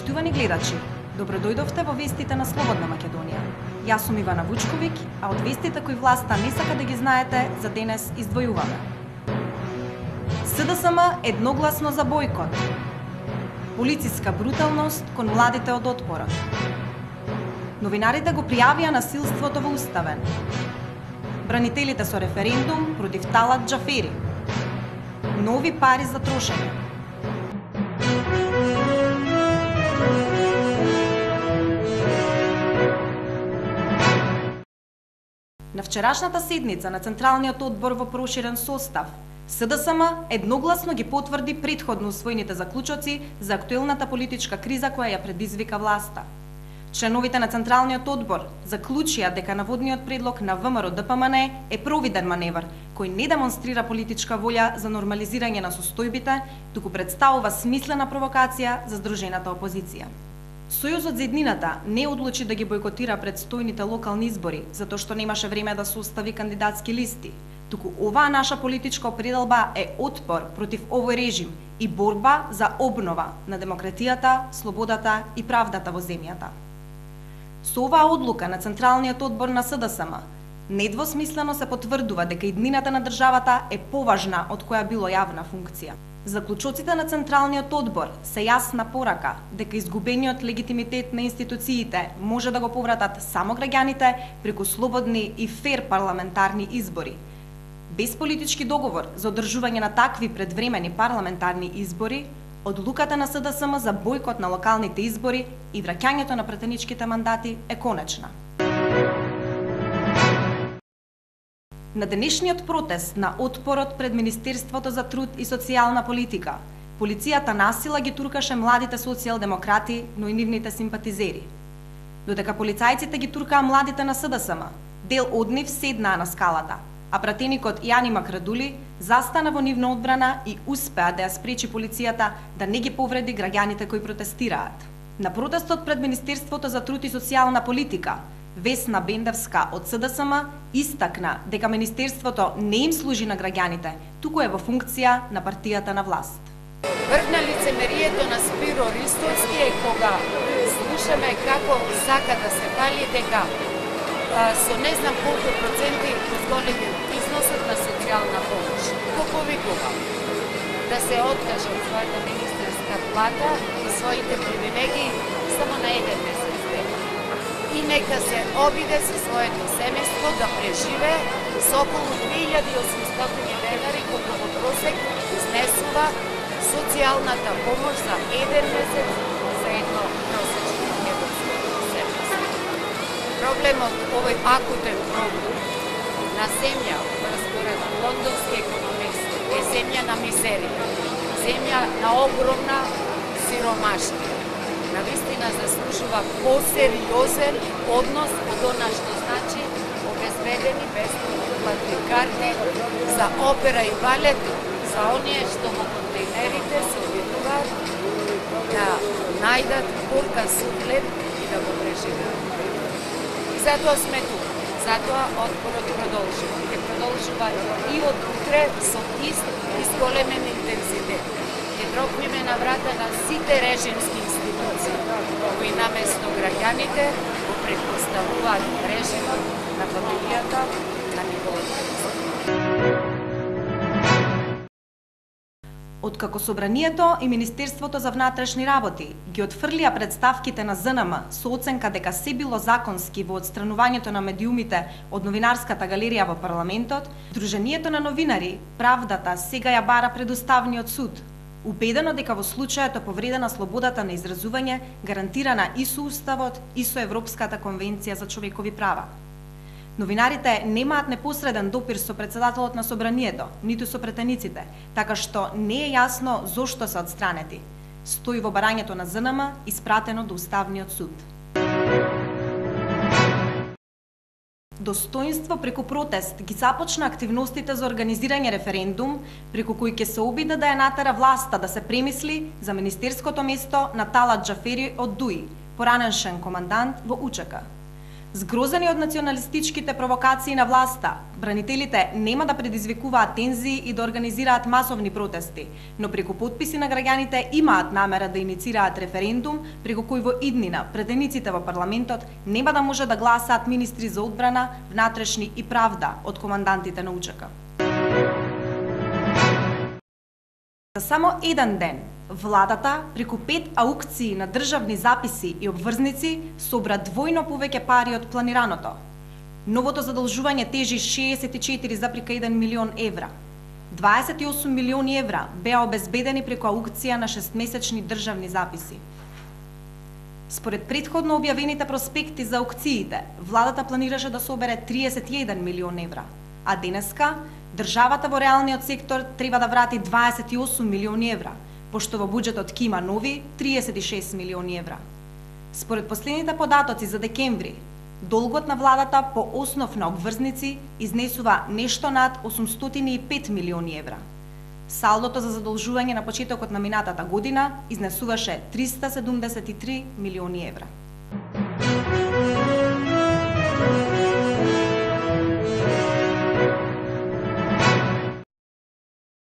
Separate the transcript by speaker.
Speaker 1: Поштувани гледачи, добродојдовте во вестите на Слободна Македонија. Јас сум Ивана Вучковиќ, а од вестите кои власта не сака да ги знаете, за денес издвојуваме. СДСМ едногласно за бојкот. Полициска бруталност кон младите од отпорот. Новинарите го пријавија насилството во Уставен. Бранителите со референдум против Талат Џафери. Нови пари за трошење. На вчерашната седница на Централниот одбор во проширен состав, СДСМ едногласно ги потврди претходно усвоените заклучоци за актуелната политичка криза која ја предизвика власта. Членовите на Централниот одбор заклучија дека наводниот предлог на ВМРО-ДПМН е провиден маневр, кој не демонстрира политичка волја за нормализирање на состојбите, туку представува смислена провокација за здружената опозиција. Сојузот за еднината не одлучи да ги бојкотира предстојните локални избори, затоа што немаше време да состави кандидатски листи, туку оваа наша политичка определба е отпор против овој режим и борба за обнова на демократијата, слободата и правдата во земјата. Со оваа одлука на Централниот одбор на СДСМ, недвосмислено се потврдува дека иднината на државата е поважна од која било јавна функција. Заклучоците на Централниот одбор се јасна порака дека изгубениот легитимитет на институциите може да го повратат само граѓаните преку слободни и фер парламентарни избори. Без политички договор за одржување на такви предвремени парламентарни избори, одлуката на СДСМ за бојкот на локалните избори и враќањето на претеничките мандати е конечна. На денешниот протест на отпорот пред Министерството за труд и социјална политика, полицијата насила ги туркаше младите социјалдемократи, но и нивните симпатизери. Додека полицајците ги туркаа младите на СДСМ, дел од нив седнаа на скалата, а пратеникот Јани Макрадули застана во нивна одбрана и успеа да ја спречи полицијата да не ги повреди граѓаните кои протестираат. На протестот пред Министерството за труд и социјална политика, Весна Бендевска од СДСМ истакна дека Министерството не им служи на граѓаните, туку е во функција на партијата на власт.
Speaker 2: Врв на лицемерието на Спиро Ристовски е кога слушаме како сака да се пали дека со не знам колку проценти зголеми износот на социјална помош. Го повикува да се откаже од својата министерска плата и своите привилегии само на еден месец и нека се обиде со своето семејство да преживе со околу 2800 денари колку во просек изнесува социјалната помош за еден месец за едно просечно европско семејство. Проблемот, овој акутен проблем на земја, според лондонски економист, е земја на мизерија, земја на огромна сиромаштина. Навистина заслужува посериозен однос од она што значи обезбедени бесплатни карти за опера и балет за оние што во контейнерите се обидуваат да најдат порка суфлет и да го преживеат. И затоа сме тук, затоа отпорот продолжува. Ќе продолжува и од утре со ист големен интензитет. Ќе тропниме на врата на сите режимски институции, кои наместо граѓаните го предпоставуваат режимот на фамилијата на неговото место.
Speaker 1: Откако Собранието и Министерството за внатрешни работи ги отфрлија представките на ЗНМ со оценка дека се било законски во отстранувањето на медиумите од новинарската галерија во парламентот, Друженијето на новинари Правдата сега ја бара пред Уставниот суд, убедено дека во случајот е повредена слободата на изразување, гарантирана и со Уставот и со Европската конвенција за човекови права. Новинарите немаат непосреден допир со председателот на Собранието, ниту со претениците, така што не е јасно зошто се отстранети. Стои во барањето на ЗНМ испратено до Уставниот суд. Достоинство преку протест ги започна активностите за организирање референдум, преку кој ќе се обиде да ја натера власта да се премисли за министерското место на Талат Џафери од ДУИ, поранешен командант во УЧК. Згрозени од националистичките провокации на власта, бранителите нема да предизвикуваат тензии и да организираат масовни протести, но преку потписи на граѓаните имаат намера да иницираат референдум преку кој во иднина претениците во парламентот нема да може да гласаат министри за одбрана, внатрешни и правда од командантите на УЧК. За само еден ден, владата, преку 5 аукции на државни записи и обврзници, собра двојно повеќе пари од планираното. Новото задолжување тежи 64,1 милион евра. 28 милиони евра беа обезбедени преку аукција на 6-месечни државни записи. Според предходно објавените проспекти за аукциите, владата планираше да собере 31 милион евра, а денеска државата во реалниот сектор треба да врати 28 милиони евра, пошто во буџетот ќе има нови 36 милиони евра. Според последните податоци за декември, долгот на владата по основ на обврзници изнесува нешто над 805 милиони евра. Салдото за задолжување на почетокот на минатата година изнесуваше 373 милиони евра.